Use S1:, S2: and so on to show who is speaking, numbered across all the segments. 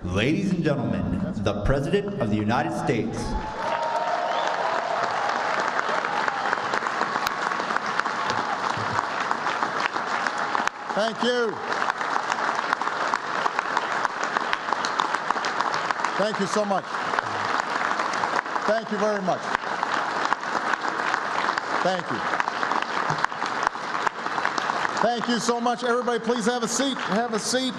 S1: Ladies and gentlemen, the President of the United States.
S2: Thank you. Thank you so much. Thank you very much. Thank you. Thank you so much. Everybody, please have a seat. Have a seat.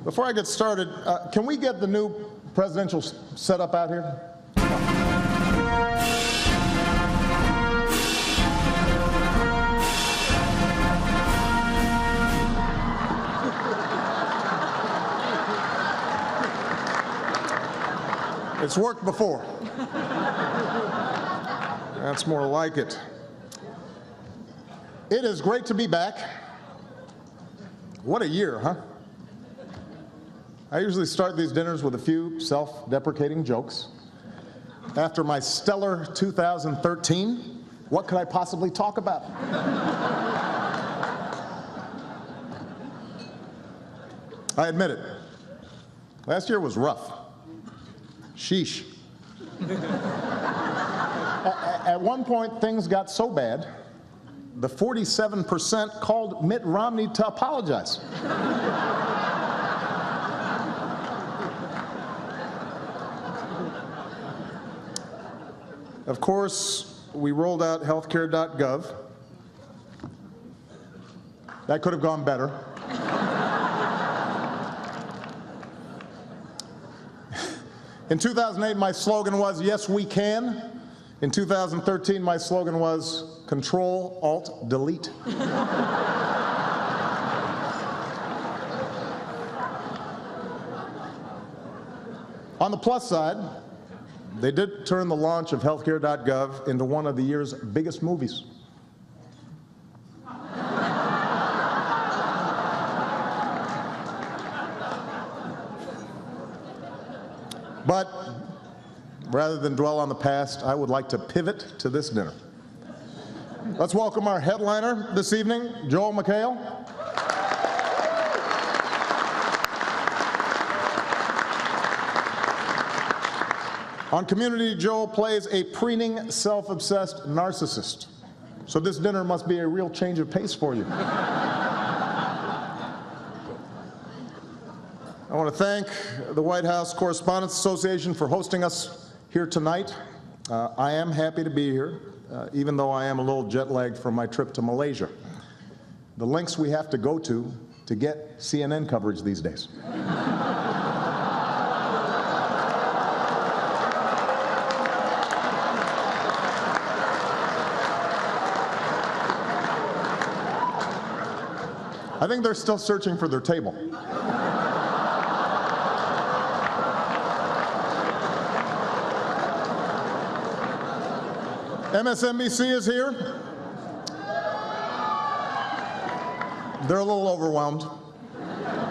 S2: Before I get started, can we get the new presidential setup out here? It's worked before. That's more like it. It is great to be back. What a year, huh? I usually start these dinners with a few self-deprecating jokes. After my stellar 2013, what could I possibly talk about? I admit it. Last year was rough. Sheesh. At one point, things got so bad, the 47% called Mitt Romney to apologize. Of course, we rolled out healthcare.gov. That could have gone better. In 2008, my slogan was, "Yes, we can." In 2013, my slogan was, "Control, Alt, Delete." On the plus side, they did turn the launch of healthcare.gov into one of the year's biggest movies. But rather than dwell on the past, I would like to pivot to this dinner. Let's welcome our headliner this evening, Joel McHale. On Community, Joel plays a preening, self-obsessed narcissist. So this dinner must be a real change of pace for you. I want to thank the White House Correspondents Association for hosting us here tonight. I am happy to be here, even though I am a little jet-lagged from my trip to Malaysia. The lengths we have to go to get CNN coverage these days. I think they're still searching for their table. MSNBC is here. They're a little overwhelmed.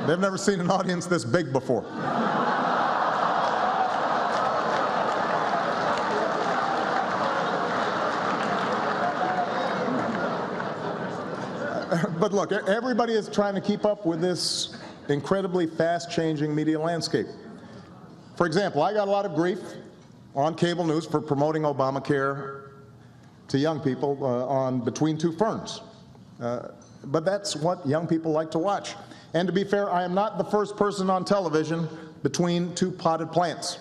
S2: They've never seen an audience this big before. But look, everybody is trying to keep up with this incredibly fast-changing media landscape. For example, I got a lot of grief on cable news for promoting Obamacare to young people on Between Two Ferns. But that's what young people like to watch. And to be fair, I am not the first person on television between two potted plants.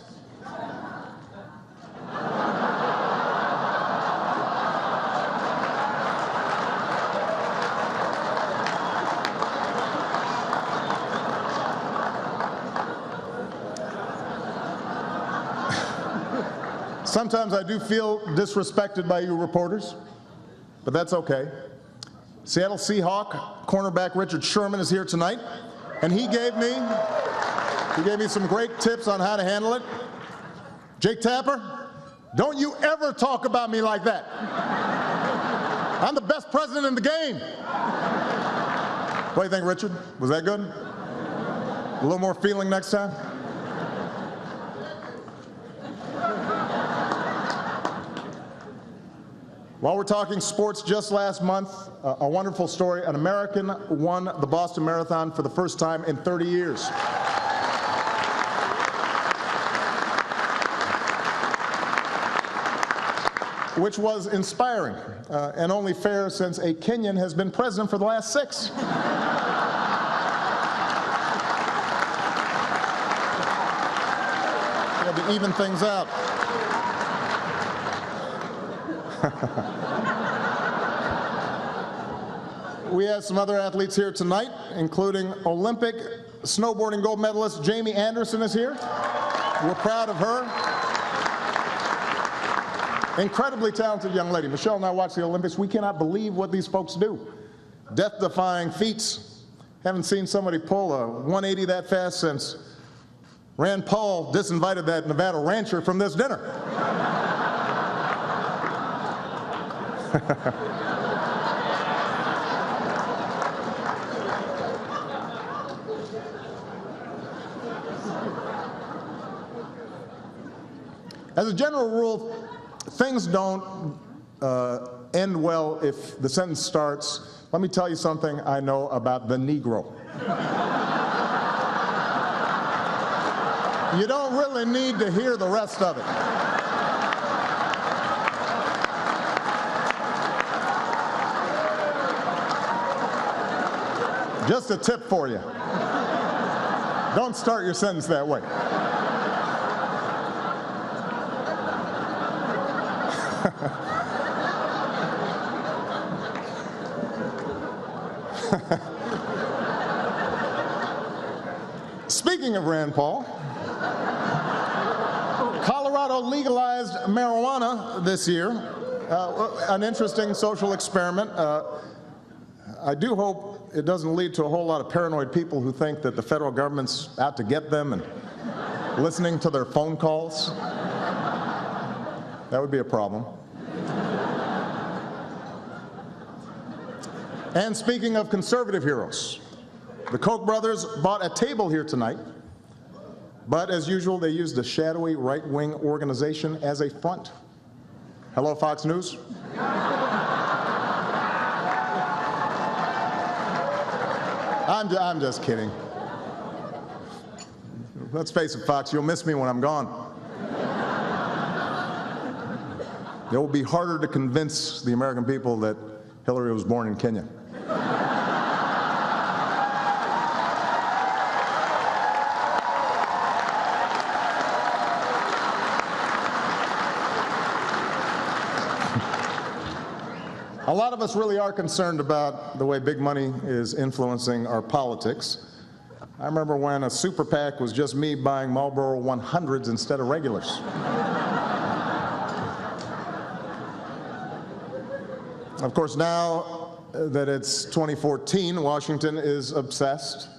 S2: Sometimes I do feel disrespected by you reporters, but that's okay. Seattle Seahawk cornerback Richard Sherman is here tonight, and he gave me some great tips on how to handle it. Jake Tapper, don't you ever talk about me like that. I'm the best president in the game. What do you think, Richard? Was that good? A little more feeling next time? While we're talking sports, just last month, a wonderful story. An American won the Boston Marathon for the first time in 30 years. Which was inspiring and only fair since a Kenyan has been president for the last 6. We had to even things out. We have some other athletes here tonight, including Olympic snowboarding gold medalist Jamie Anderson is here. We're proud of her. Incredibly talented young lady. Michelle and I watch the Olympics. We cannot believe what these folks do. Death-defying feats. Haven't seen somebody pull a 180 that fast since Rand Paul disinvited that Nevada rancher from this dinner. As a general rule, things don't end well if the sentence starts, "Let me tell you something I know about the Negro." You don't really need to hear the rest of it. Just a tip for you. Don't start your sentence that way. Speaking of Rand Paul, Colorado legalized marijuana this year. An interesting social experiment. I do hope it doesn't lead to a whole lot of paranoid people who think that the federal government's out to get them and listening to their phone calls. That would be a problem. And speaking of conservative heroes, the Koch brothers bought a table here tonight, but as usual, they used a shadowy right-wing organization as a front. Hello, Fox News. I'm just kidding. Let's face it, Fox, you'll miss me when I'm gone. It will be harder to convince the American people that Hillary was born in Kenya. A lot of us really are concerned about the way big money is influencing our politics. I remember when a super PAC was just me buying Marlboro 100s instead of regulars. Of course, now that it's 2014, Washington is obsessed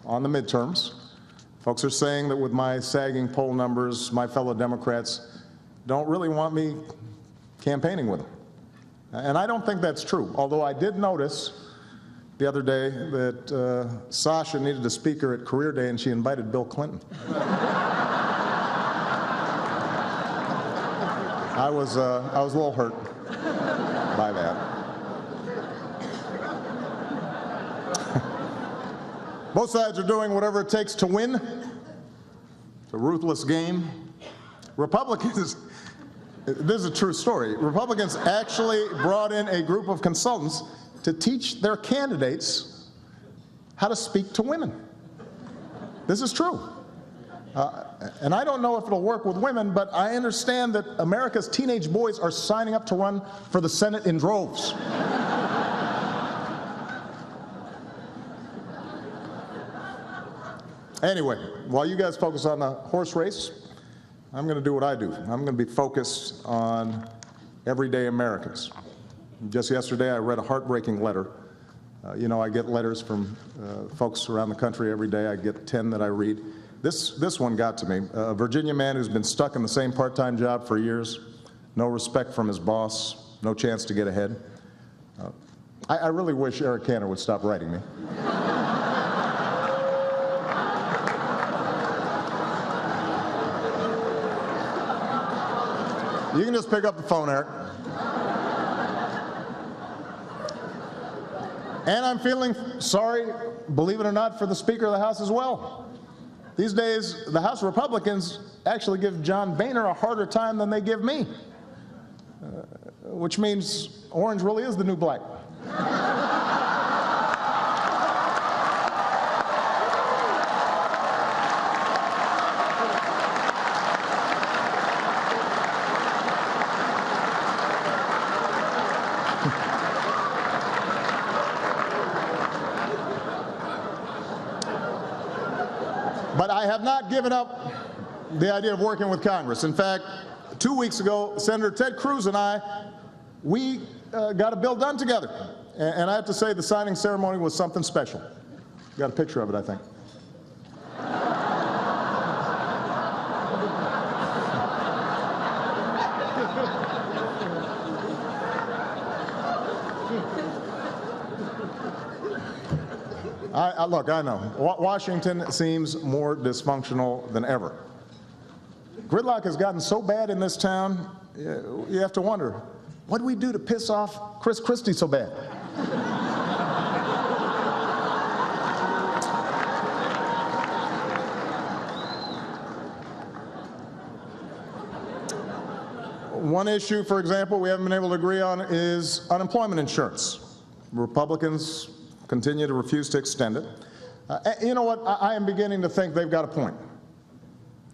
S2: on the midterms. Folks are saying that with my sagging poll numbers, my fellow Democrats don't really want me campaigning with them. And I don't think that's true, although I did notice the other day that Sasha needed a speaker at Career Day and she invited Bill Clinton. I was a little hurt by that. Both sides are doing whatever it takes to win. It's a ruthless game. Republicans, this is a true story, Republicans actually brought in a group of consultants to teach their candidates how to speak to women. This is true. And I don't know if it'll work with women, but I understand that America's teenage boys are signing up to run for the Senate in droves. Anyway, while you guys focus on the horse race, I'm going to do what I do. I'm going to be focused on everyday Americans. Just yesterday, I read a heartbreaking letter. You know, I get letters from folks around the country every day. I get 10 that I read. This one got to me. A Virginia man who's been stuck in the same part-time job for years, no respect from his boss, no chance to get ahead. I really wish Eric Cantor would stop writing me. You can just pick up the phone, Eric. And I'm feeling sorry, believe it or not, for the Speaker of the House as well. These days, the House Republicans actually give John Boehner a harder time than they give me, which means orange really is the new black. But I have not given up the idea of working with Congress. In fact, 2 weeks ago, Senator Ted Cruz and we got a bill done together. And I have to say the signing ceremony was something special. Got a picture of it, I think. Look, I know. Washington seems more dysfunctional than ever. Gridlock has gotten so bad in this town, you have to wonder, what do we do to piss off Chris Christie so bad? One issue, for example, we haven't been able to agree on is unemployment insurance. Republicans continue to refuse to extend it. You know what? I am beginning to think they've got a point.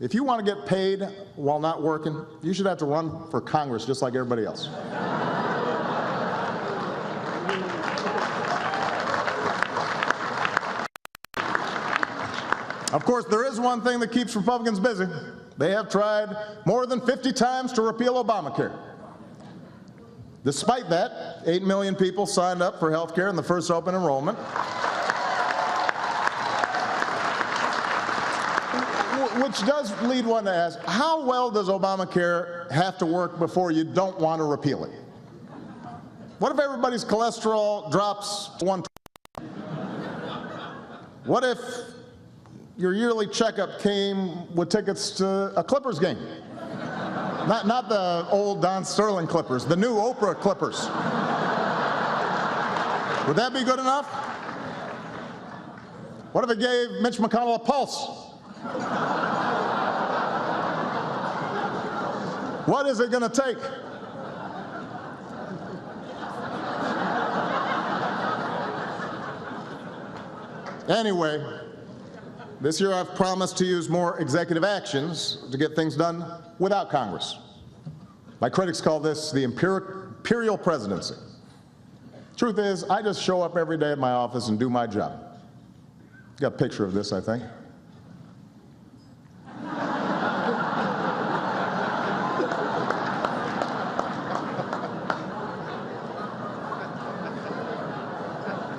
S2: If you want to get paid while not working, you should have to run for Congress just like everybody else. Of course, there is one thing that keeps Republicans busy. They have tried more than 50 times to repeal Obamacare. Despite that, 8 million people signed up for health care in the first open enrollment. Which does lead one to ask, how well does Obamacare have to work before you don't want to repeal it? What if everybody's cholesterol drops to 120? What if your yearly checkup came with tickets to a Clippers game? Not the old Don Sterling Clippers, the new Oprah Clippers. Would that be good enough? What if it gave Mitch McConnell a pulse? What is it going to take? Anyway, this year I've promised to use more executive actions to get things done without Congress. My critics call this the imperial presidency. Truth is, I just show up every day at my office and do my job. Got a picture of this, I think.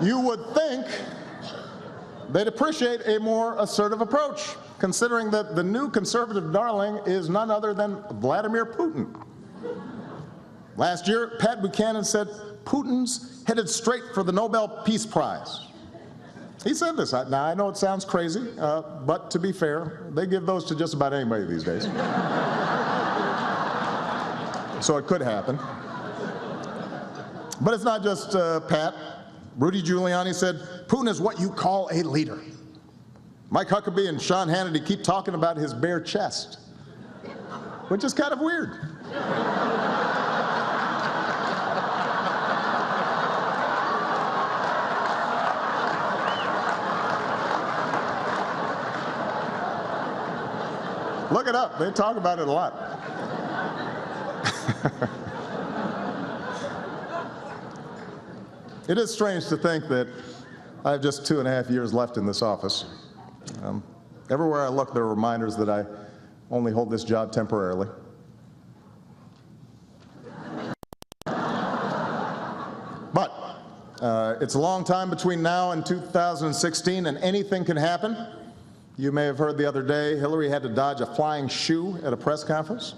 S2: You would think they'd appreciate a more assertive approach, considering that the new conservative darling is none other than Vladimir Putin. Last year, Pat Buchanan said Putin's headed straight for the Nobel Peace Prize. He said this. Now, I know it sounds crazy, but to be fair, they give those to just about anybody these days. So it could happen. But it's not just Pat. Rudy Giuliani said, Putin is what you call a leader. Mike Huckabee and Sean Hannity keep talking about his bare chest, which is kind of weird. Look it up. They talk about it a lot. It is strange to think that I have just 2.5 years left in this office. Everywhere I look, there are reminders that I only hold this job temporarily. But it's a long time between now and 2016, and anything can happen. You may have heard the other day, Hillary had to dodge a flying shoe at a press conference.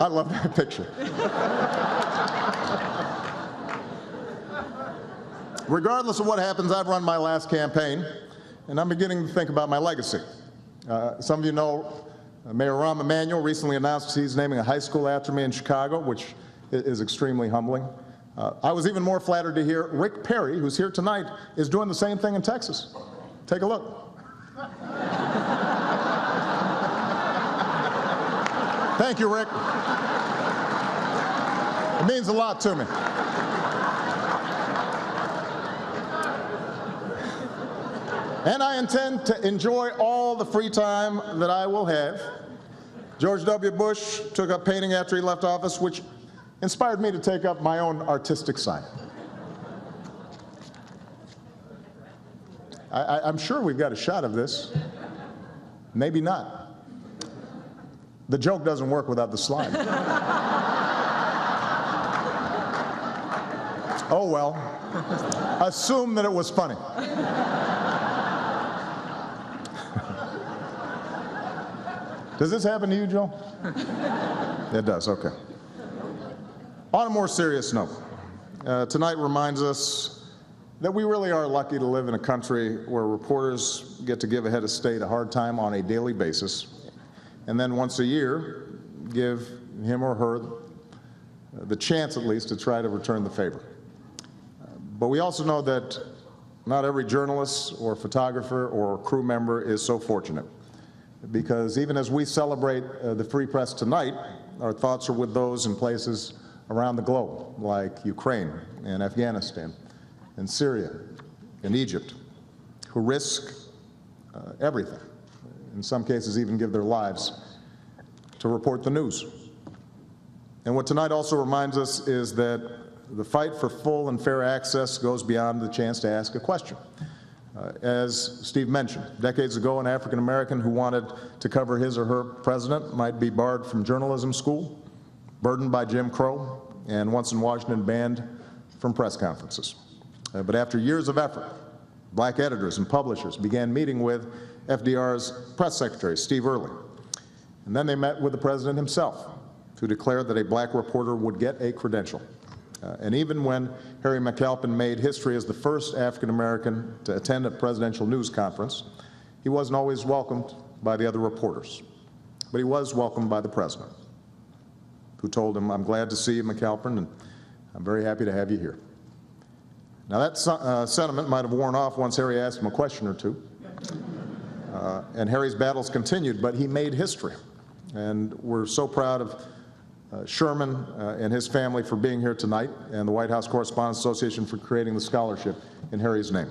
S2: I love that picture. Regardless of what happens, I've run my last campaign, and I'm beginning to think about my legacy. Some of you know Mayor Rahm Emanuel recently announced he's naming a high school after me in Chicago, which is extremely humbling. I was even more flattered to hear Rick Perry, who's here tonight, is doing the same thing in Texas. Take a look. Thank you, Rick. It means a lot to me. And I intend to enjoy all the free time that I will have. George W. Bush took up painting after he left office, which inspired me to take up my own artistic side. I'm sure we've got a shot of this. Maybe not. The joke doesn't work without the slide. Oh well, assume that it was funny. Does this happen to you, Joe? It does, okay. On a more serious note, tonight reminds us that we really are lucky to live in a country where reporters get to give a head of state a hard time on a daily basis, and then once a year give him or her the chance at least to try to return the favor. But we also know that not every journalist or photographer or crew member is so fortunate, because even as we celebrate the free press tonight, our thoughts are with those in places around the globe, like Ukraine and Afghanistan and Syria and Egypt, who risk everything, in some cases even give their lives, to report the news. And what tonight also reminds us is that the fight for full and fair access goes beyond the chance to ask a question. As Steve mentioned, decades ago, an African American who wanted to cover his or her president might be barred from journalism school, burdened by Jim Crow, and once in Washington banned from press conferences. But after years of effort, black editors and publishers began meeting with FDR's press secretary, Steve Early. And then they met with the president himself, who declared that a black reporter would get a credential. And even when Harry McAlpin made history as the first African American to attend a presidential news conference, he wasn't always welcomed by the other reporters. But he was welcomed by the president, who told him, "I'm glad to see you, McAlpin, and I'm very happy to have you here." Now that sentiment might have worn off once Harry asked him a question or two. And Harry's battles continued, but he made history. And we're so proud of Sherman and his family for being here tonight, and the White House Correspondents Association for creating the scholarship in Harry's name.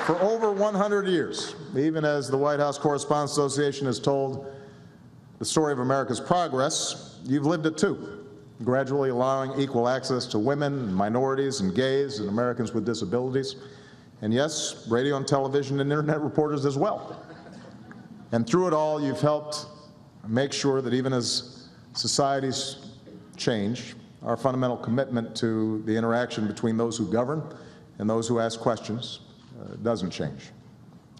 S2: For over 100 years, even as the White House Correspondents Association has told the story of America's progress, you've lived it too, gradually allowing equal access to women, and minorities, and gays, and Americans with disabilities. And yes, radio and television and internet reporters as well. And through it all, you've helped make sure that even as societies change, our fundamental commitment to the interaction between those who govern and those who ask questions doesn't change.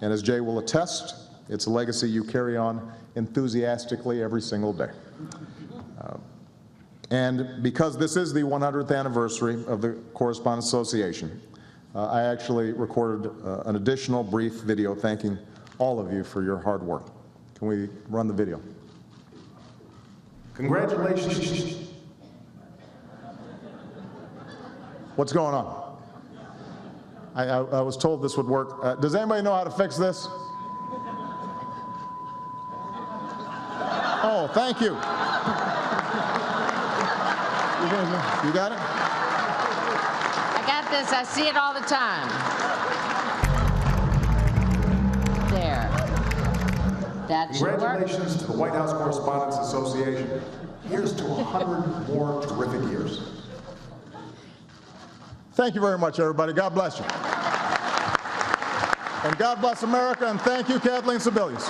S2: And as Jay will attest, it's a legacy you carry on enthusiastically every single day. And because this is the 100th anniversary of the Correspondents Association, I actually recorded an additional brief video thanking all of you for your hard work. Can we run the video? Congratulations. What's going on? I was told this would work. Does anybody know how to fix this? Oh, thank you. You got it?
S3: I got this. I see it all the time. There. That should work.
S2: Congratulations to the White House Correspondents Association. Here's to 100 more terrific years. Thank you very much, everybody. God bless you. And God bless America, and thank you, Kathleen Sebelius.